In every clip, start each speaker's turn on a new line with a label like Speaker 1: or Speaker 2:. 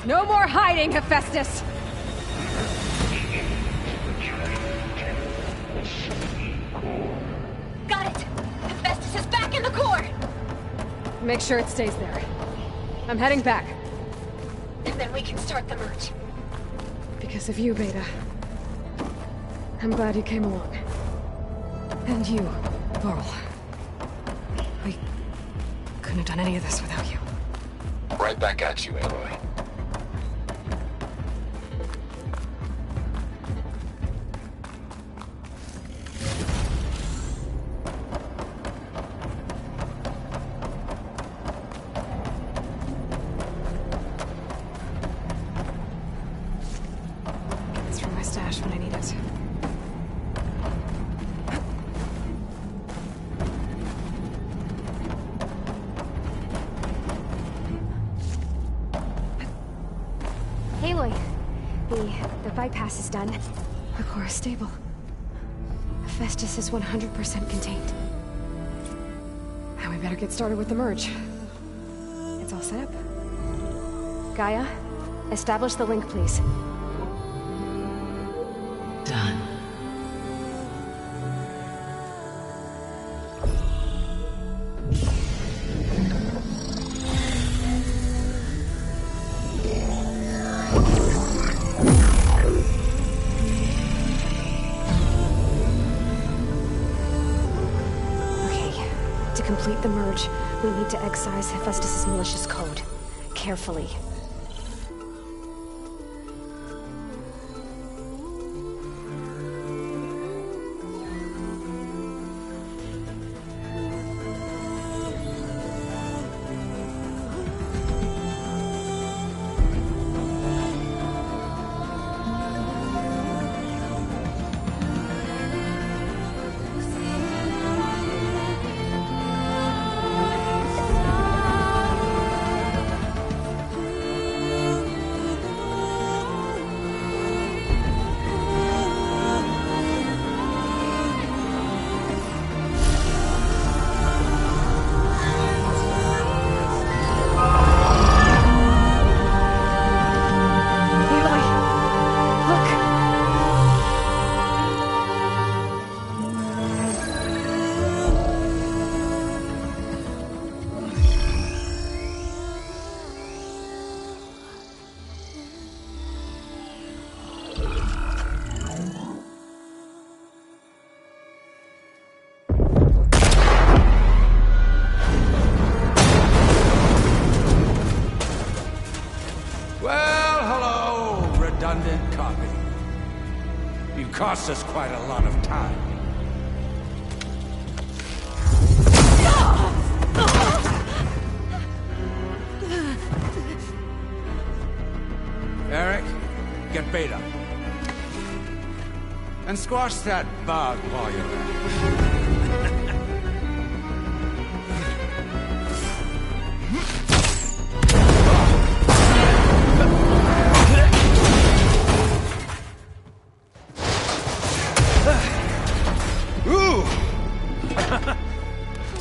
Speaker 1: No more hiding, Hephaestus!
Speaker 2: Got it! Hephaestus is back in the core!
Speaker 1: Make sure it stays there. I'm heading back.
Speaker 2: And then we can start the merge.
Speaker 1: Because of you, Beta. I'm glad you came along. And you, Varl. We couldn't have done any of this without you.
Speaker 3: Right back at you, Aloy.
Speaker 1: It's from my stash when I need it.
Speaker 4: Aloy, the bypass is done.
Speaker 1: The core is stable. Hephaestus is 100% contained. Now we better get started with the merge. It's all set up.
Speaker 4: Gaia, establish the link, please.
Speaker 5: Done.
Speaker 4: Okay, to complete the merge, we need to excise Hephaestus' malicious code. Carefully.
Speaker 6: Well, hello, redundant copy. You cost us quite a lot of time. Eric, get Beta. And squash that bug while you're at it.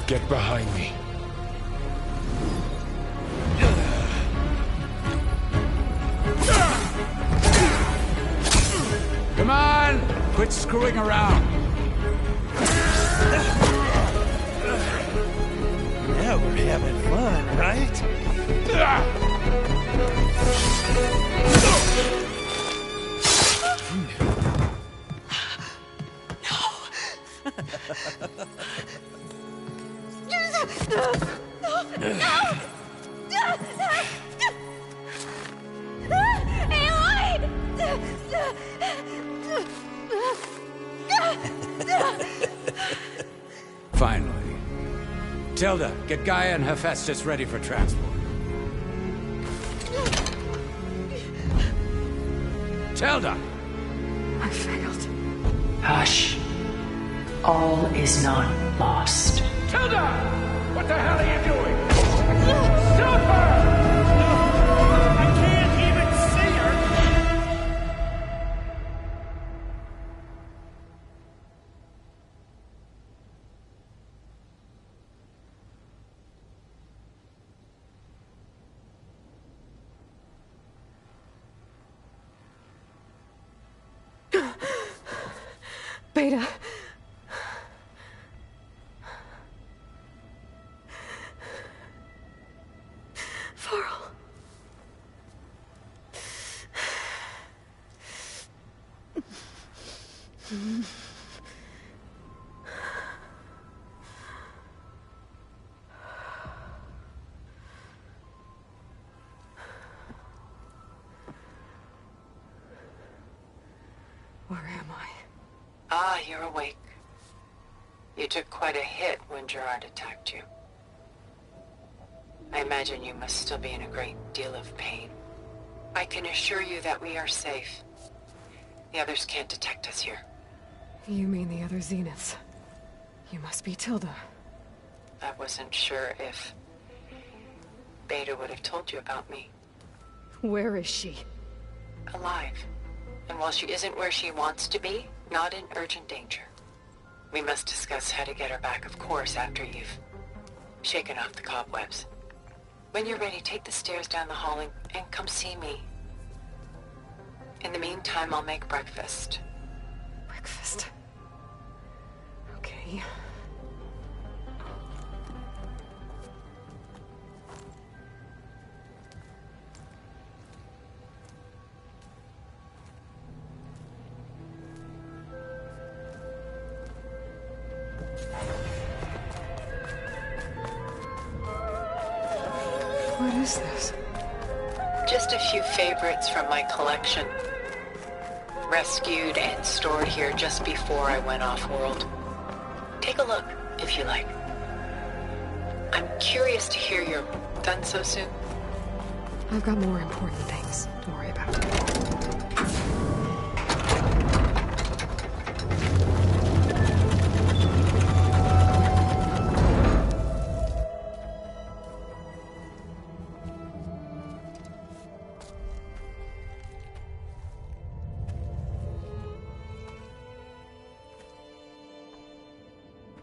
Speaker 3: Get behind me.
Speaker 6: Come on! Quit screwing around!
Speaker 7: Now we're having fun, right?
Speaker 6: Finally. Tilda, get Gaia and Hephaestus ready for transport. Tilda!
Speaker 1: I failed.
Speaker 5: Hush. All is not lost.
Speaker 6: Tilda! What the hell are you doing? Stop her!
Speaker 7: I can't even see her!
Speaker 1: Beta. Varl. Where am I?
Speaker 5: Ah, you're awake. You took quite a hit when Gerard attacked you. I imagine you must still be in a great deal of pain. I can assure you that we are safe. The others can't detect us here.
Speaker 1: You mean the other Zeniths? You must be Tilda.
Speaker 5: I wasn't sure if Beta would have told you about me.
Speaker 1: Where is she?
Speaker 5: Alive. And while she isn't where she wants to be, not in urgent danger. We must discuss how to get her back, of course, after you've shaken off the cobwebs. When you're ready, take the stairs down the hall and come see me. In the meantime, I'll make breakfast.
Speaker 1: Breakfast. Okay. What is this?
Speaker 5: Just a few favorites from my collection. Rescued and stored here just before I went off-world. Take a look, if you like. I'm curious to hear you're done so soon.
Speaker 1: I've got more important things to worry about.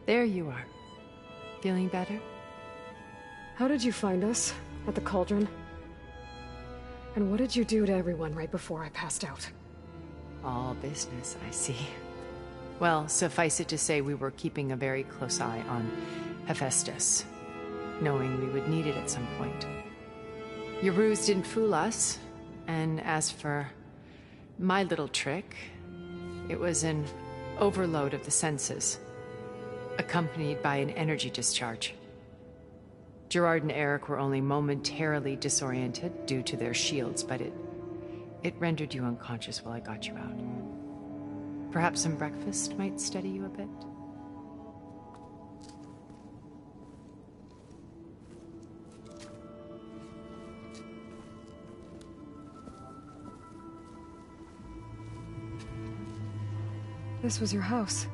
Speaker 8: There you are. Feeling better?
Speaker 1: How did you find us? At the cauldron? And what did you do to everyone right before I passed out?
Speaker 8: All business, I see. Well, suffice it to say we were keeping a very close eye on Hephaestus, knowing we would need it at some point. Your ruse didn't fool us, and as for my little trick, it was an overload of the senses, accompanied by an energy discharge. Gerard and Eric were only momentarily disoriented due to their shields, but it rendered you unconscious while I got you out. Perhaps some breakfast might steady you a bit?
Speaker 1: This was your house.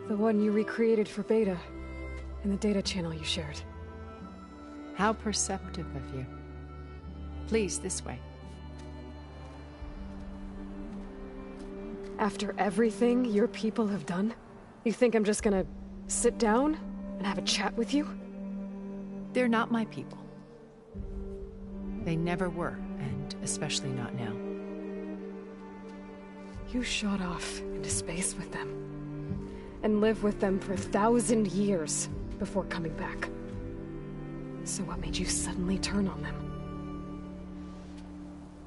Speaker 1: The one you recreated for Beta, in the data channel you shared.
Speaker 8: How perceptive of you. Please, this way.
Speaker 1: After everything your people have done, you think I'm just gonna sit down and have a chat with you?
Speaker 8: They're not my people. They never were, and especially not now.
Speaker 1: You shot off into space with them. And lived with them for 1,000 years before coming back. So what made you suddenly turn on them?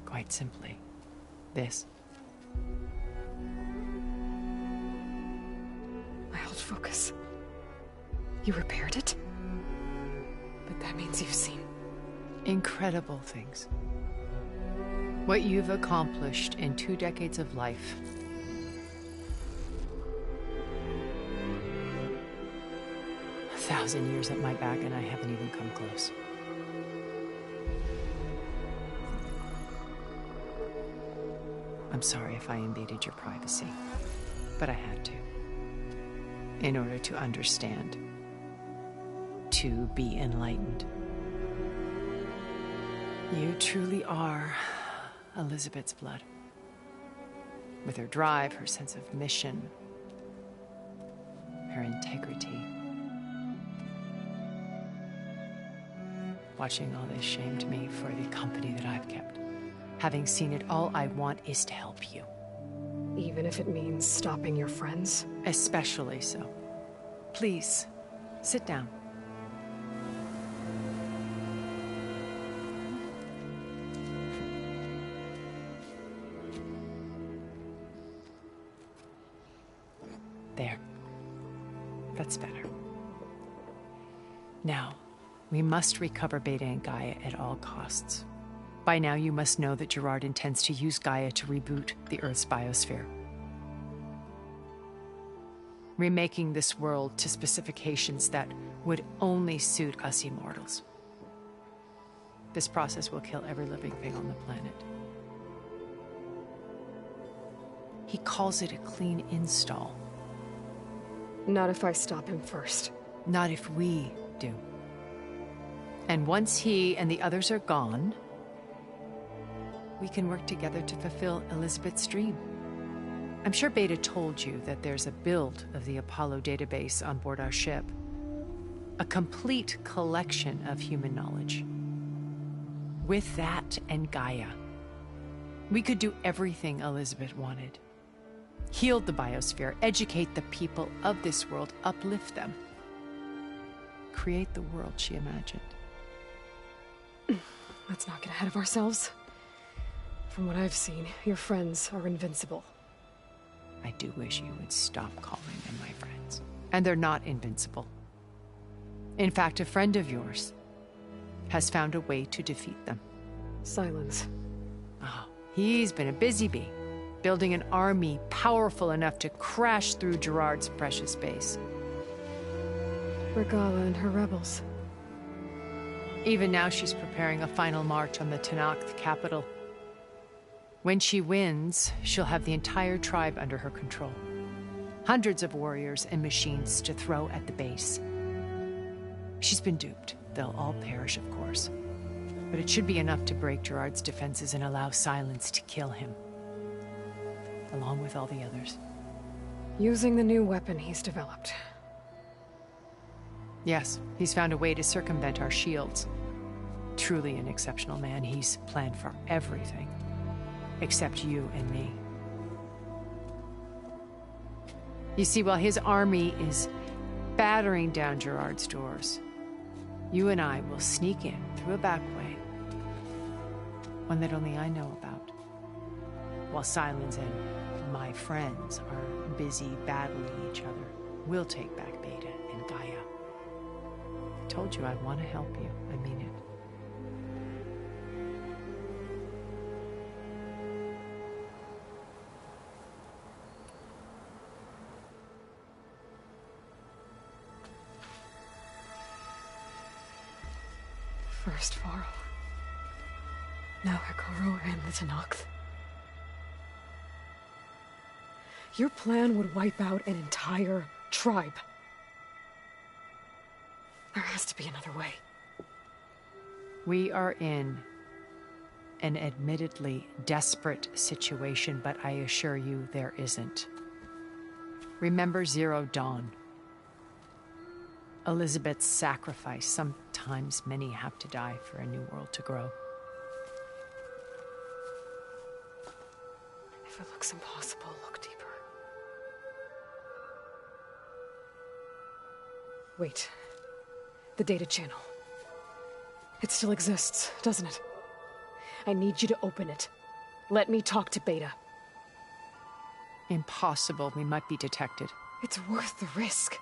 Speaker 8: Quite simply, this.
Speaker 1: My old focus. You repaired it? But that means you've seen...
Speaker 8: Incredible things. What you've accomplished in 2 decades of life. A 1,000 years at my back and I haven't even come close. I'm sorry if I invaded your privacy, but I had to. In order to understand. To be enlightened. You truly are Elizabeth's blood. With her drive, her sense of mission, her integrity. Watching all this shamed me for the company that I've kept. Having seen it, all I want is to help you.
Speaker 1: Even if it means stopping your friends?
Speaker 8: Especially so. Please, sit down. There. That's better. Now, we must recover Beta and Gaia at all costs. By now, you must know that Gerard intends to use Gaia to reboot the Earth's biosphere. Remaking this world to specifications that would only suit us immortals. This process will kill every living thing on the planet. He calls it a clean install.
Speaker 1: Not if I stop him first.
Speaker 8: Not if we do. And once he and the others are gone, we can work together to fulfill Elizabeth's dream. I'm sure Beta told you that there's a build of the Apollo database on board our ship. A complete collection of human knowledge. With that and Gaia, we could do everything Elizabeth wanted. Heal the biosphere, educate the people of this world, uplift them. Create the world she imagined.
Speaker 1: Let's not get ahead of ourselves. From what I've seen, your friends are invincible.
Speaker 8: I do wish you would stop calling them my friends. And they're not invincible. In fact, a friend of yours has found a way to defeat them.
Speaker 1: Silence.
Speaker 8: Oh, he's been a busy bee, building an army powerful enough to crash through Gerard's precious base.
Speaker 1: Regala and her rebels.
Speaker 8: Even now, she's preparing a final march on the Tenakth capital. When she wins, she'll have the entire tribe under her control. Hundreds of warriors and machines to throw at the base. She's been duped. They'll all perish, of course. But it should be enough to break Gerard's defenses and allow Silence to kill him. Along with all the others.
Speaker 1: Using the new weapon he's developed.
Speaker 8: Yes, he's found a way to circumvent our shields. Truly an exceptional man. He's planned for everything. Except you and me. You see, while his army is battering down Gerard's doors, you and I will sneak in through a back way. One that only I know about. While Silence and my friends are busy battling each other, we'll take back Beta and Gaia. I told you I want to help you. I mean it.
Speaker 1: First Varl. Now Hikaru and the Tenakth. Your plan would wipe out an entire tribe. There has to be another way.
Speaker 8: We are in an admittedly desperate situation, but I assure you there isn't. Remember Zero Dawn. Elizabeth's sacrifice. Sometimes many have to die for a new world to grow.
Speaker 1: If it looks impossible, look deeper. Wait. The data channel. It still exists, doesn't it? I need you to open it. Let me talk to Beta.
Speaker 8: Impossible. We might be detected.
Speaker 1: It's worth the risk.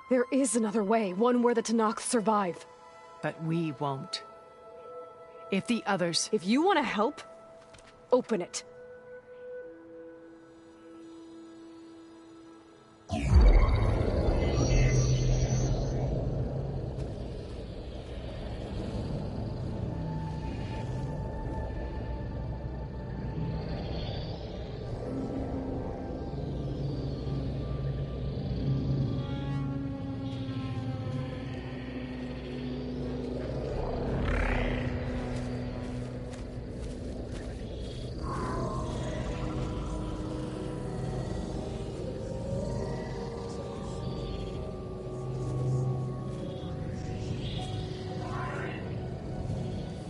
Speaker 1: There is another way, one where the Tenakth survive.
Speaker 8: But we won't. If the others...
Speaker 1: If you want to help, open it.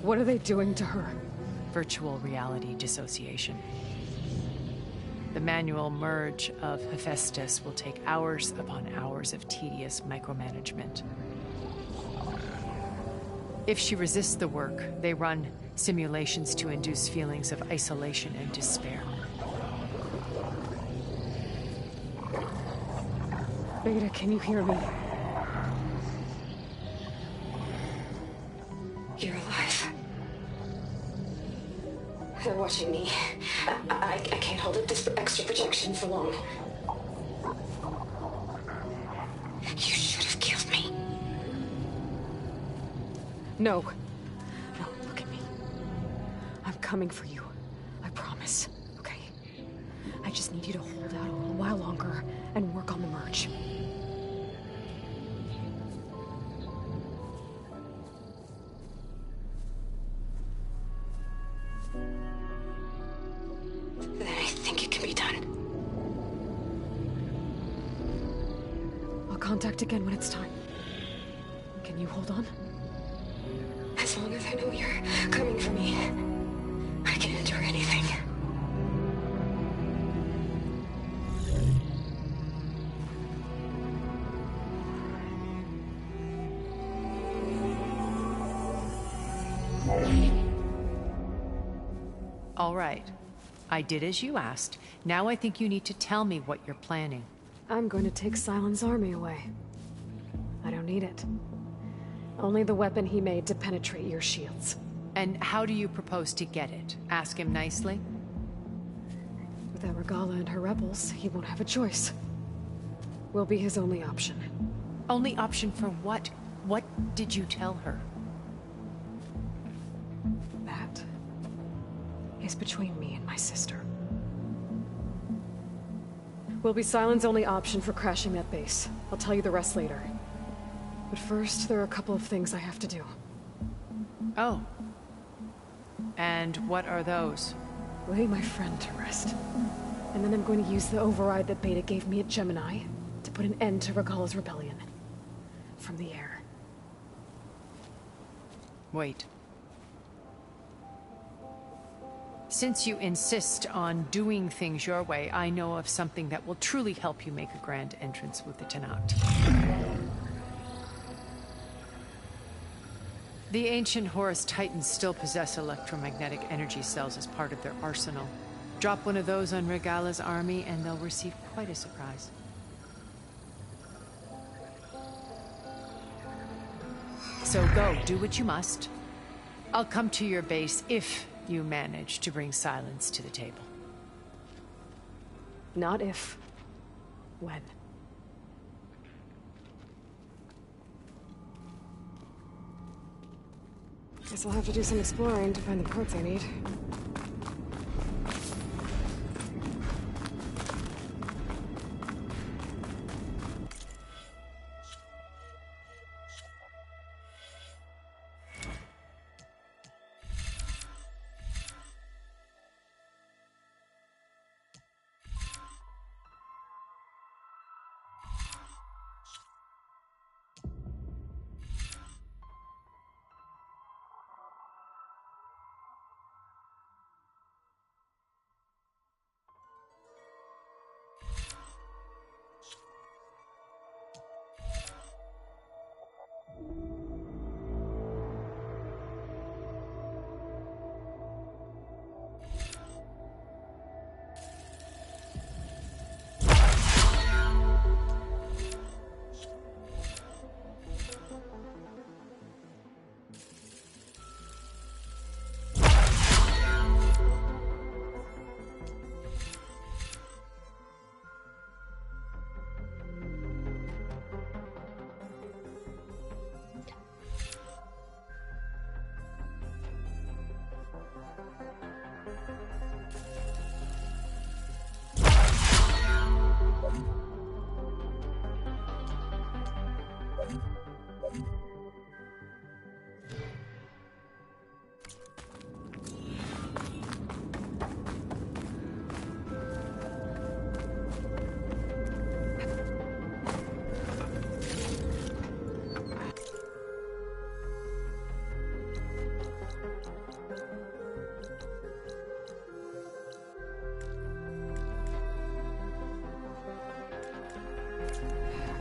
Speaker 1: What are they doing to her?
Speaker 8: Virtual reality dissociation. The manual merge of Hephaestus will take hours upon hours of tedious micromanagement. If she resists the work, they run simulations to induce feelings of isolation and despair.
Speaker 1: Beta, can you hear me?
Speaker 4: You're alive. They're watching me. I can't hold up this extra protection for long. You should have killed me.
Speaker 1: No. No, look at me. I'm coming for you. I promise. Okay? I just need you to hold out a little while longer and work on the merge.
Speaker 4: Then I think it can be done.
Speaker 1: I'll contact again when it's time. Can you hold on?
Speaker 4: As long as I know you're coming for me, I can endure anything.
Speaker 8: All right. I did as you asked. Now I think you need to tell me what you're planning.
Speaker 1: I'm going to take Silent's army away. I don't need it. Only the weapon he made to penetrate your shields.
Speaker 8: And how do you propose to get it? Ask him nicely?
Speaker 1: Without Regala and her rebels, he won't have a choice. We'll be his only option.
Speaker 8: Only option for what? What did you tell her?
Speaker 1: That is between me and my sister. Will be Silent's only option for crashing that base. I'll tell you the rest later. But first, there are a couple of things I have to do.
Speaker 8: Oh. And what are those?
Speaker 1: Lay my friend to rest. And then I'm going to use the override that Beta gave me at Gemini to put an end to Regala's rebellion. From the air.
Speaker 8: Wait. Since you insist on doing things your way, I know of something that will truly help you make a grand entrance with the Tenakth. The ancient Horus Titans still possess electromagnetic energy cells as part of their arsenal. Drop one of those on Regala's army and they'll receive quite a surprise. So go, do what you must. I'll come to your base if you manage to bring Silence to the table.
Speaker 1: Not if. When. Guess I'll have to do some exploring to find the parts I need.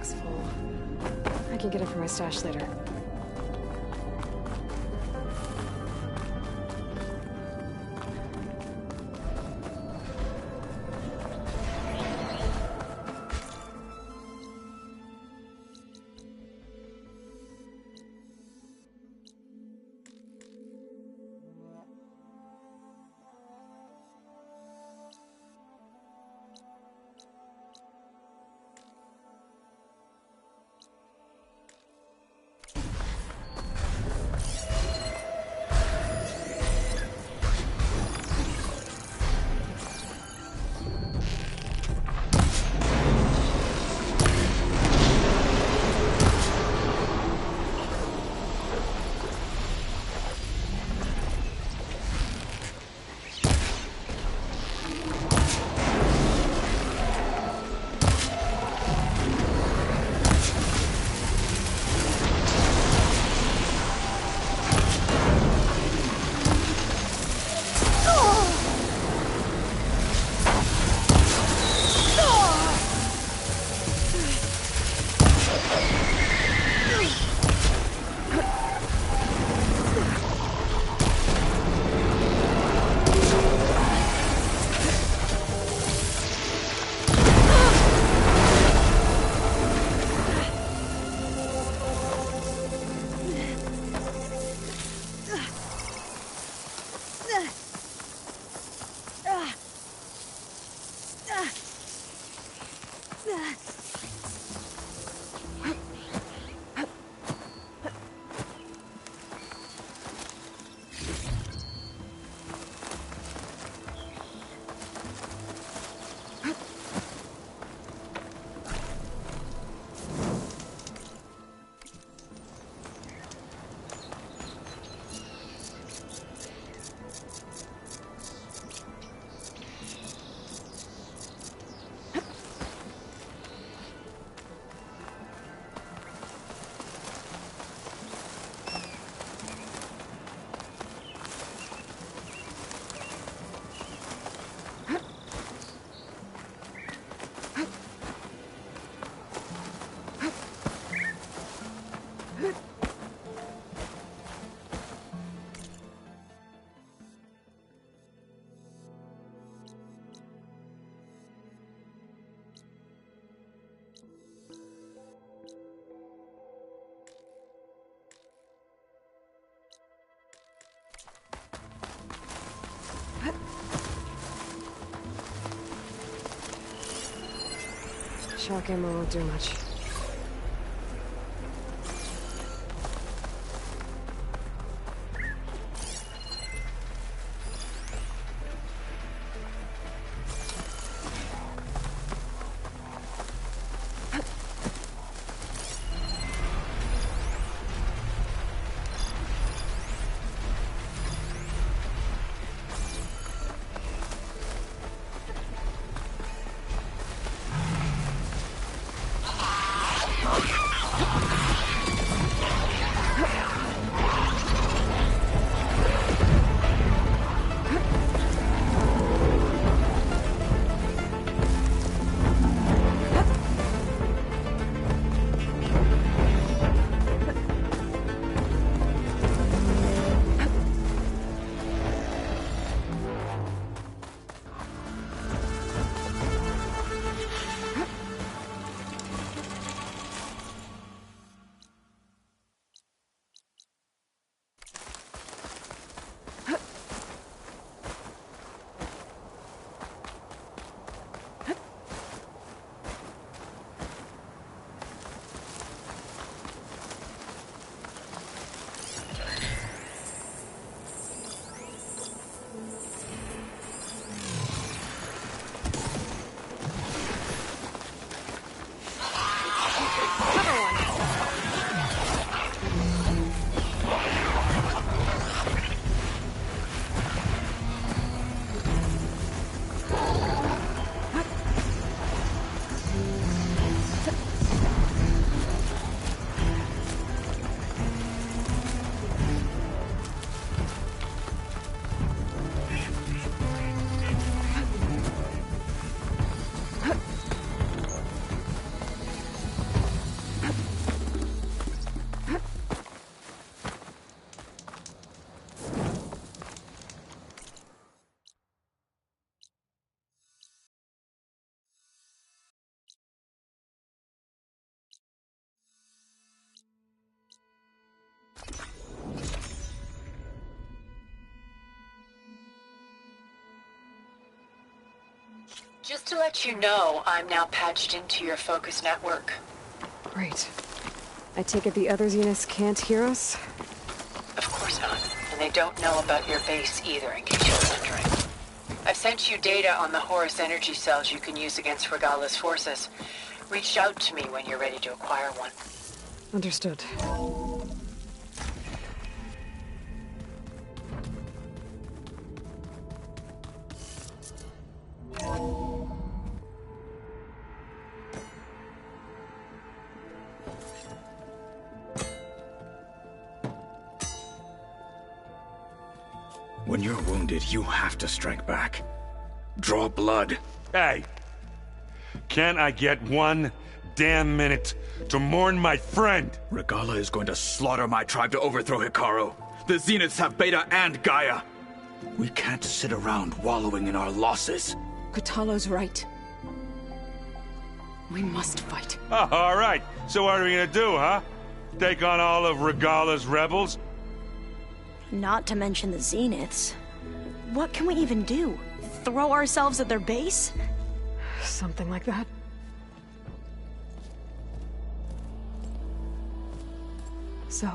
Speaker 1: bag's full. I can get it from my stash later. Shock ammo won't do much.
Speaker 5: Just to let you know, I'm now patched into your focus network.
Speaker 1: Great. I take it the other Zeniths can't hear us?
Speaker 5: Of course not. And they don't know about your base either, in case you're wondering. I've sent you data on the Horus energy cells you can use against Regala's forces. Reach out to me when you're ready to acquire one.
Speaker 1: Understood.
Speaker 9: When you're wounded, you have to strike back. Draw blood.
Speaker 6: Hey! Can't I get one damn minute to mourn my friend?
Speaker 9: Regala is going to slaughter my tribe to overthrow Hikaru. The Zeniths have Beta and Gaia. We can't sit around wallowing in our losses.
Speaker 10: Kotallo's right. We must fight.
Speaker 6: Oh, all right. So what are we gonna do, huh? Take on all of Regala's rebels?
Speaker 11: Not to mention the Zeniths. What can we even do? Throw ourselves at their base?
Speaker 1: Something like that. So...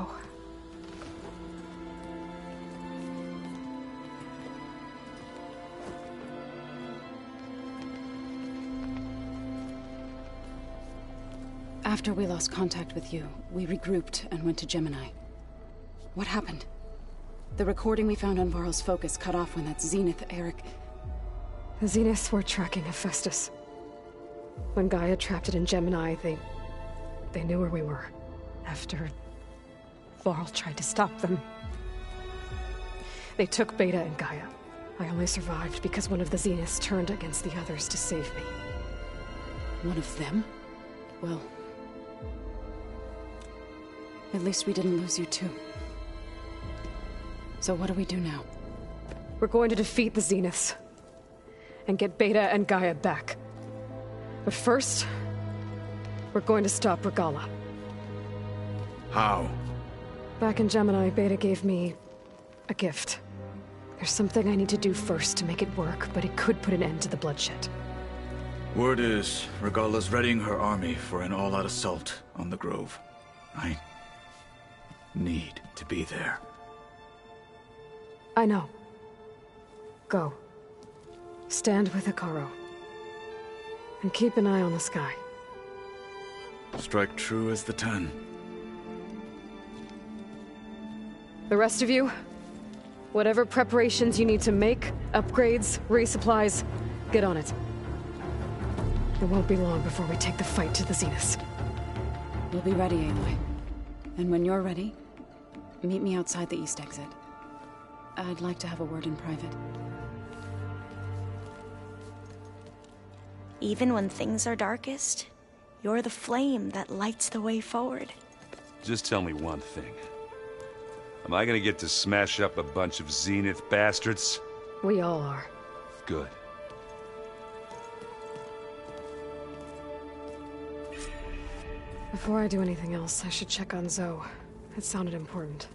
Speaker 10: After we lost contact with you, we regrouped and went to Gemini. What happened? The recording we found on Varl's focus cut off when that Zenith, Eric...
Speaker 1: The Zeniths were tracking Hephaestus. When Gaia trapped it in Gemini, they knew where we were. After... Varl tried to stop them. They took Beta and Gaia. I only survived because one of the Zeniths turned against the others to save me.
Speaker 10: One of them? Well... At least we didn't lose you too. So what do we do now?
Speaker 1: We're going to defeat the Zeniths. And get Beta and Gaia back. But first... we're going to stop Regala.
Speaker 9: How?
Speaker 1: Back in Gemini, Beta gave me... a gift. There's something I need to do first to make it work, but it could put an end to the bloodshed.
Speaker 9: Word is, Regala's readying her army for an all-out assault on the Grove. I... need to be there.
Speaker 1: I know. Go. Stand with Hikaru. And keep an eye on the sky.
Speaker 9: Strike true as the 10.
Speaker 1: The rest of you, whatever preparations you need to make, upgrades, resupplies, get on it. It won't be long before we take the fight to the Zeniths.
Speaker 10: We'll be ready, Aloy. And when you're ready, meet me outside the east exit. I'd like to have a word in private.
Speaker 11: Even when things are darkest, you're the flame that lights the way forward.
Speaker 6: Just tell me one thing. Am I gonna get to smash up a bunch of Zenith bastards?
Speaker 1: We all are.
Speaker 6: Good.
Speaker 1: Before I do anything else, I should check on Zoe. It sounded important.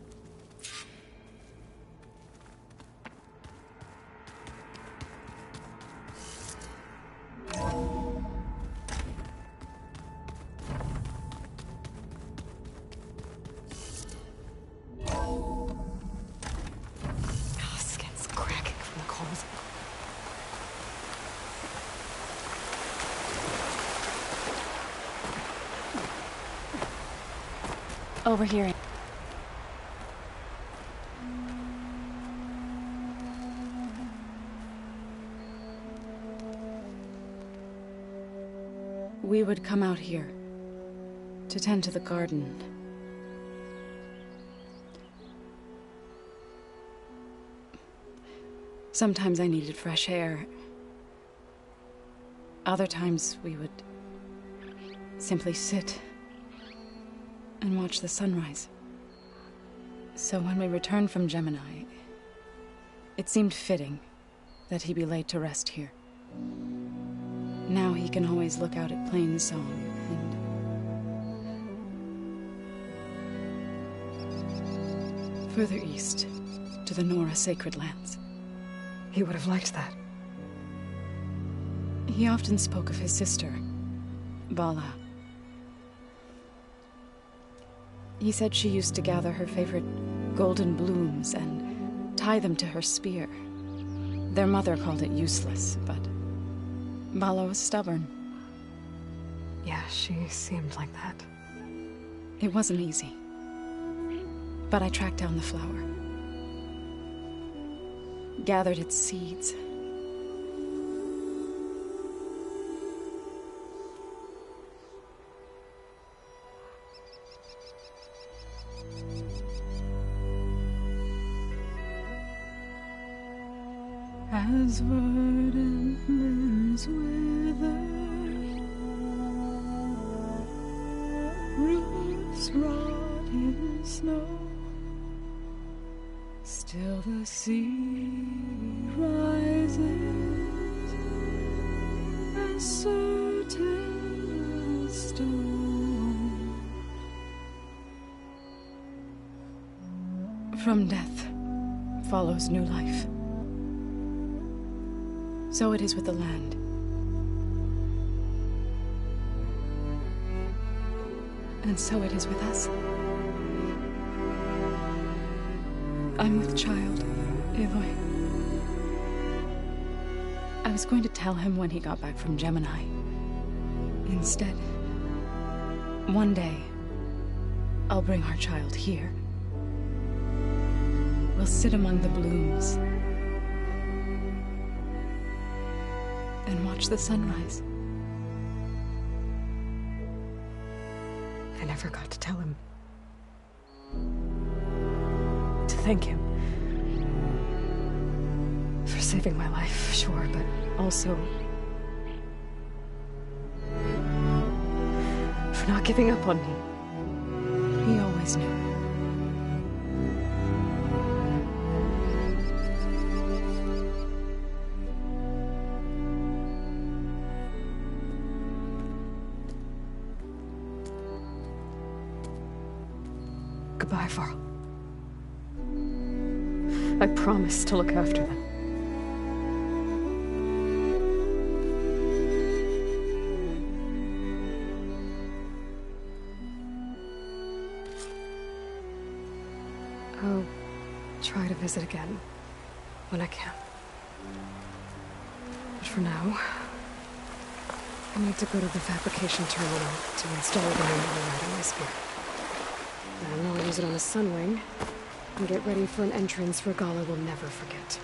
Speaker 1: Skin's cracking from the cold.
Speaker 10: Over here. We would come out here to tend to the garden. Sometimes I needed fresh air. Other times we would simply sit and watch the sunrise. So when we returned from Gemini, it seemed fitting that he be laid to rest here. Now he can always look out at Plain Song and further east to the Nora Sacred Lands.
Speaker 1: He would have liked that.
Speaker 10: He often spoke of his sister, Bala. He said she used to gather her favorite golden blooms and tie them to her spear. Their mother called it useless, but Bala was stubborn.
Speaker 1: Yeah, she seemed like that.
Speaker 10: It wasn't easy. But I tracked down the flower. Gathered its seeds. As verdant limbs wither, roots rot in snow, still the sea rises as certain as stone. From death follows new life. So it is with the land. And so it is with us. I'm with child, Aloy. I was going to tell him when he got back from Gemini. Instead, one day, I'll bring our child here. We'll sit among the blooms and watch the sunrise.
Speaker 1: I never got to tell him. To thank him. For saving my life, sure, but also for not giving up on me.
Speaker 10: He always knew.
Speaker 1: Goodbye, Varl. I promise to look after them. I'll try to visit again when I can. But for now, I need to go to the fabrication terminal to install the new override on my spear. Then I'll use it on a sunwing and get ready for an entrance Regala will never forget.